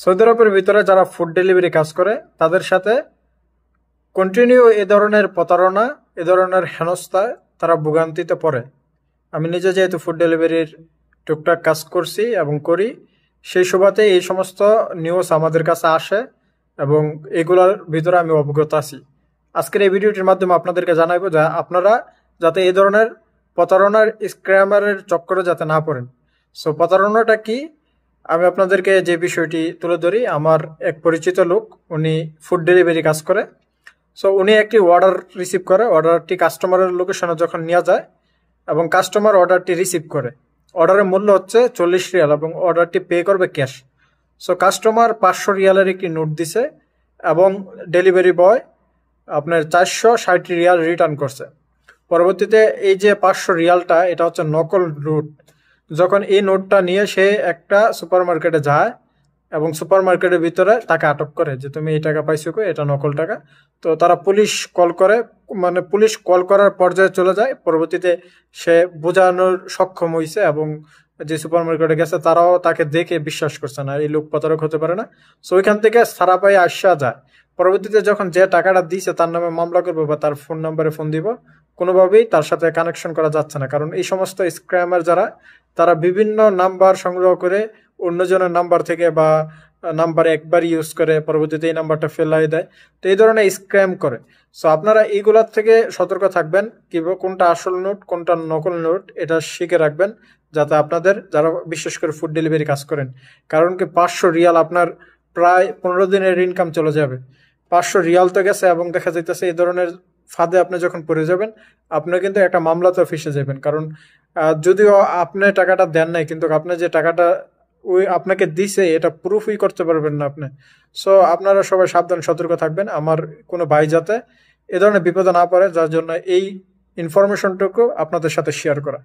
Saudi আরবের ভিতরে যারা ফুড ডেলিভারি কাজ করে তাদের সাথে কন্টিনিউ এ ধরনের প্রতারণা, এ ধরনের হেনস্থায় তারা ভোগান্তিতে পড়ে। আমি নিজে যেহেতু ফুড ডেলিভারির টুকটাক কাজ করছি এবং করি, সেই সুবাদে এই সমস্ত নিউজ আমাদের কাছে আসে এবং এগুলোর ভিতরে আমি অবগত আছি। আজকের এই ভিডিওটির মাধ্যমে আপনাদেরকে জানাবো যে আপনারা যাতে এই ধরনের প্রতারণার স্ক্যামারের চক্করে যাতে না পড়েন। সো প্রতারণাটা কি, আমি আপনাদেরকে যে বিষয়টি তুলে ধরি। আমার এক পরিচিত লোক, উনি ফুড ডেলিভারি কাজ করে। সো উনি একটি অর্ডার রিসিভ করে, অর্ডারটি কাস্টমারের লোকেশনে যখন নিয়ে যায় এবং কাস্টমার অর্ডারটি রিসিভ করে, অর্ডারের মূল্য হচ্ছে 40 রিয়াল এবং অর্ডারটি পে করবে ক্যাশ। সো কাস্টমার 500 রিয়ালের একটি নোট দিছে এবং ডেলিভারি বয় আপনার 460 রিয়াল রিটার্ন করছে। পরবর্তীতে এই যে 500 রিয়ালটা, এটা হচ্ছে নকল নোট। যখন এই নোটটা নিয়ে সে একটা সুপার মার্কেটে যায় এবং সুপার মার্কেটের ভিতরে তাকে আটক করে যে তুমি এই টাকা পাইছো কই, এটা নকল টাকা। তো তারা পুলিশ কল করে, মানে পুলিশ কল করার পর্যায়ে চলে যায়। পরবর্তীতে সে বোঝানোর সক্ষম হয়েছে এবং যে সুপার মার্কেটে গেছে তারাও তাকে দেখে বিশ্বাস করছে না, এই লোক প্রতারক হতে পারে না। সো ওইখান থেকে সারা পায়ে আসা যায়। পরবর্তীতে যখন যে টাকাটা দিয়েছে তার নামে মামলা করবো বা তার ফোন নাম্বারে ফোন দিব, কোনোভাবেই তার সাথে কানেকশন করা যাচ্ছে না। কারণ এই সমস্ত স্ক্যামার যারা, তারা বিভিন্ন নাম্বার সংগ্রহ করে অন্যজনের নাম্বার থেকে বা নাম্বার একবার ইউজ করে পরবর্তীতে এই নাম্বারটা ফেলাই দেয়। তো এই ধরনের স্ক্যাম করে। সো আপনারা এইগুলার থেকে সতর্ক থাকবেন, কিভাবে কোনটা আসল নোট কোনটা নকল নোট এটা শিখে রাখবেন, যাতে আপনাদের যারা বিশেষ করে ফুড ডেলিভারি কাজ করেন। কারণ কি 500 রিয়াল আপনার প্রায় 15 দিনের ইনকাম চলে যাবে। 500 রিয়াল তো গেছে এবং দেখা যাইতেছে এই ধরনের ফাঁদে আপনি যখন পড়ে যাবেন, আপনি কিন্তু একটা মামলাতে ফেসে যাবেন। কারণ যদিও আপনি টাকাটা দেন নাই, কিন্তু আপনি যে টাকাটা ওই আপনাকে দিছে এটা প্রুফই করতে পারবেন না আপনি। সো আপনারা সবাই সাবধান, সতর্ক থাকবেন, আমার কোনো ভাই যাতে এ ধরনের বিপদে না পড়ে, যার জন্য এই ইনফরমেশনটুকু আপনাদের সাথে শেয়ার করা।